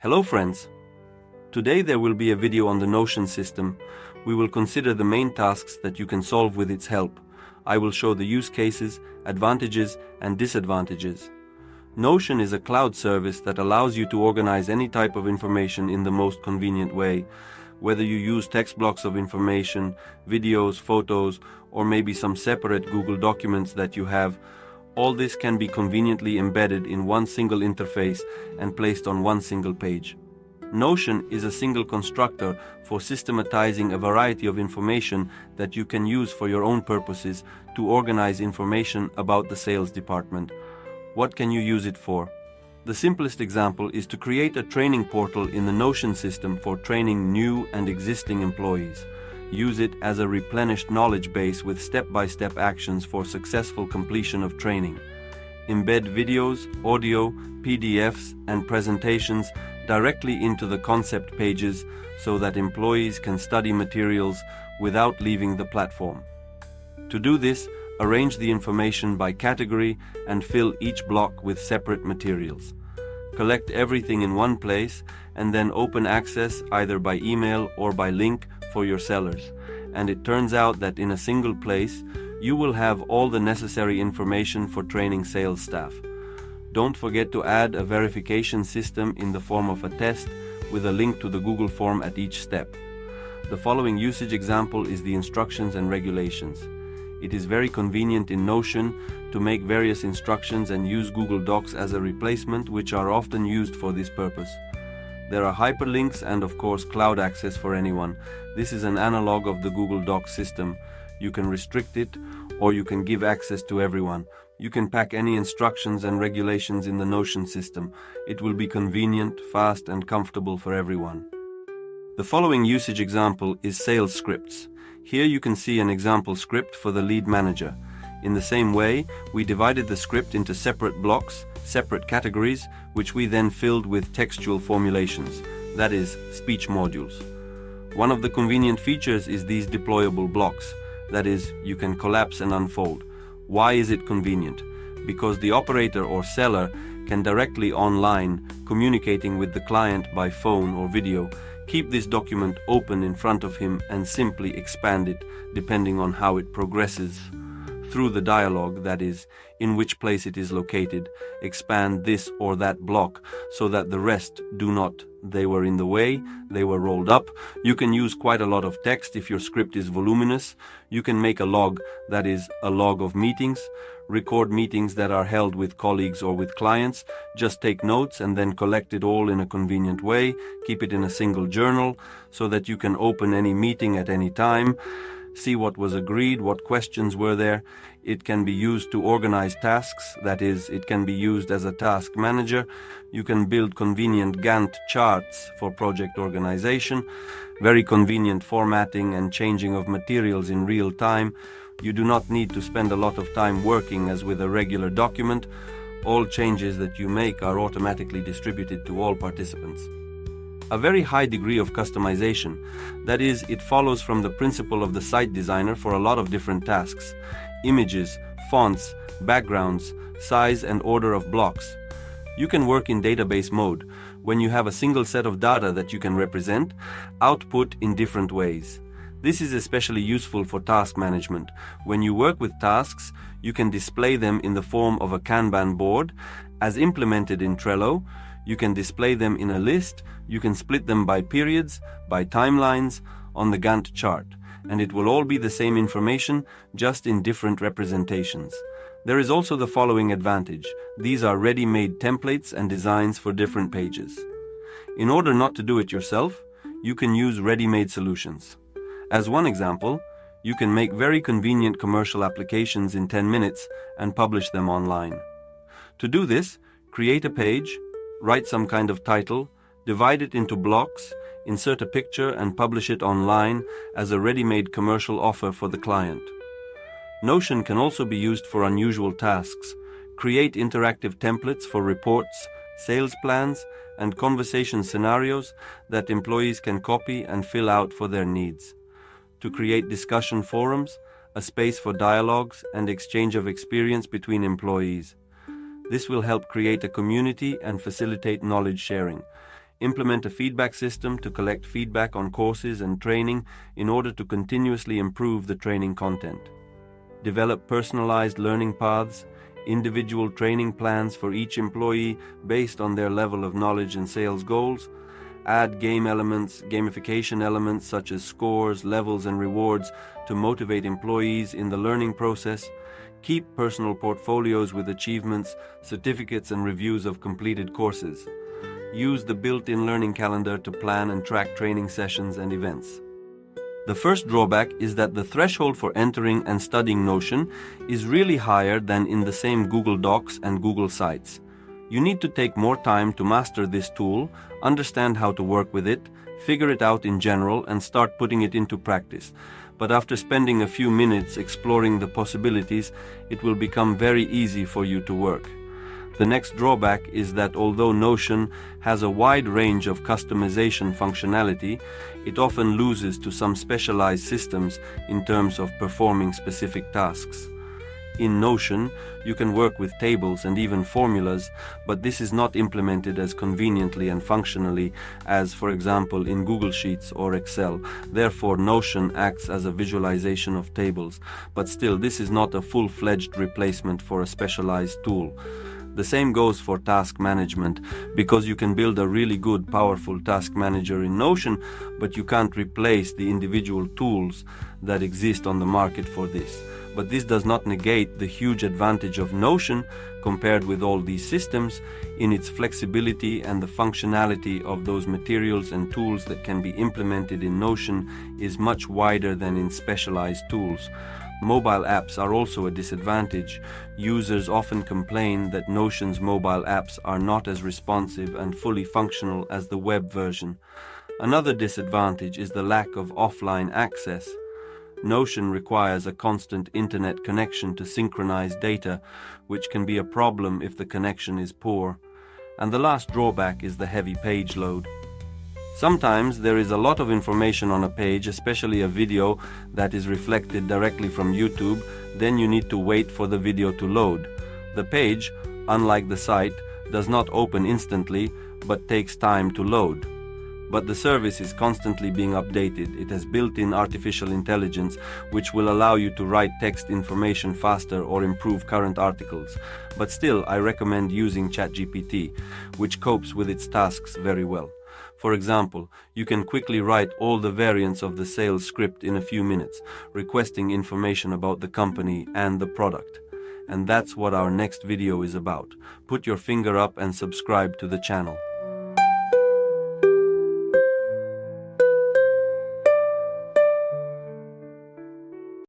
Hello friends! Today there will be a video on the Notion system. We will consider the main tasks that you can solve with its help. I will show the use cases, advantages and disadvantages. Notion is a cloud service that allows you to organize any type of information in the most convenient way. Whether you use text blocks of information, videos, photos, or maybe some separate Google documents that you have, all this can be conveniently embedded in one single interface and placed on one single page. Notion is a single constructor for systematizing a variety of information that you can use for your own purposes to organize information about the sales department. What can you use it for? The simplest example is to create a training portal in the Notion system for training new and existing employees. Use it as a replenished knowledge base with step-by-step actions for successful completion of training. Embed videos, audio, PDFs, and presentations directly into the concept pages so that employees can study materials without leaving the platform. To do this, arrange the information by category and fill each block with separate materials. Collect everything in one place and then open access either by email or by link for your sellers. And it turns out that in a single place, you will have all the necessary information for training sales staff. Don't forget to add a verification system in the form of a test with a link to the Google form at each step. The following usage example is the instructions and regulations. It is very convenient in Notion to make various instructions and use Google Docs as a replacement, which are often used for this purpose. There are hyperlinks and of course cloud access for anyone. This is an analog of the Google Docs system. You can restrict it or you can give access to everyone. You can pack any instructions and regulations in the Notion system. It will be convenient, fast and comfortable for everyone. The following usage example is sales scripts. Here you can see an example script for the lead manager. In the same way, we divided the script into separate blocks, separate categories, which we then filled with textual formulations, that is, speech modules. One of the convenient features is these deployable blocks, that is, you can collapse and unfold. Why is it convenient? Because the operator or seller can directly online, communicating with the client by phone or video, keep this document open in front of him and simply expand it depending on how it progresses through the dialogue, that is, in which place it is located. Expand this or that block so that the rest do not. They were in the way, they were rolled up. You can use quite a lot of text if your script is voluminous. You can make a log, that is, a log of meetings. Record meetings that are held with colleagues or with clients. Just take notes and then collect it all in a convenient way. Keep it in a single journal so that you can open any meeting at any time. See what was agreed, what questions were there. It can be used to organize tasks, that is, it can be used as a task manager. You can build convenient Gantt charts for project organization, very convenient formatting and changing of materials in real time. You do not need to spend a lot of time working as with a regular document. All changes that you make are automatically distributed to all participants. A very high degree of customization, that is, it follows from the principle of the site designer for a lot of different tasks. Images, fonts, backgrounds, size and order of blocks. You can work in database mode, when you have a single set of data that you can represent, output in different ways. This is especially useful for task management. When you work with tasks, you can display them in the form of a Kanban board, as implemented in Trello. You can display them in a list, you can split them by periods, by timelines, on the Gantt chart, and it will all be the same information, just in different representations. There is also the following advantage. These are ready-made templates and designs for different pages. In order not to do it yourself, you can use ready-made solutions. As one example, you can make very convenient commercial applications in 10 minutes and publish them online. To do this, create a page, write some kind of title, divide it into blocks, insert a picture and publish it online as a ready-made commercial offer for the client. Notion can also be used for unusual tasks. Create interactive templates for reports, sales plans, and conversation scenarios that employees can copy and fill out for their needs. To create discussion forums, a space for dialogues and exchange of experience between employees. This will help create a community and facilitate knowledge sharing. Implement a feedback system to collect feedback on courses and training in order to continuously improve the training content. Develop personalized learning paths, individual training plans for each employee based on their level of knowledge and sales goals. Add gamification elements such as scores, levels, and rewards to motivate employees in the learning process. Keep personal portfolios with achievements, certificates, and reviews of completed courses. Use the built-in learning calendar to plan and track training sessions and events. The first drawback is that the threshold for entering and studying Notion is really higher than in the same Google Docs and Google Sites. You need to take more time to master this tool, understand how to work with it, figure it out in general, and start putting it into practice. But after spending a few minutes exploring the possibilities, it will become very easy for you to work. The next drawback is that although Notion has a wide range of customization functionality, it often loses to some specialized systems in terms of performing specific tasks. In Notion, you can work with tables and even formulas, but this is not implemented as conveniently and functionally as, for example, in Google Sheets or Excel. Therefore, Notion acts as a visualization of tables, but still, this is not a full-fledged replacement for a specialized tool. The same goes for task management, because you can build a really good, powerful task manager in Notion, but you can't replace the individual tools that exist on the market for this. But this does not negate the huge advantage of Notion compared with all these systems in its flexibility, and the functionality of those materials and tools that can be implemented in Notion is much wider than in specialized tools. Mobile apps are also a disadvantage. Users often complain that Notion's mobile apps are not as responsive and fully functional as the web version. Another disadvantage is the lack of offline access. Notion requires a constant internet connection to synchronize data, which can be a problem if the connection is poor. And the last drawback is the heavy page load. Sometimes there is a lot of information on a page, especially a video that is reflected directly from YouTube, then you need to wait for the video to load. The page, unlike the site, does not open instantly, but takes time to load. But the service is constantly being updated. It has built-in artificial intelligence, which will allow you to write text information faster or improve current articles. But still, I recommend using ChatGPT, which copes with its tasks very well. For example, you can quickly write all the variants of the sales script in a few minutes, requesting information about the company and the product. And that's what our next video is about. Put your finger up and subscribe to the channel.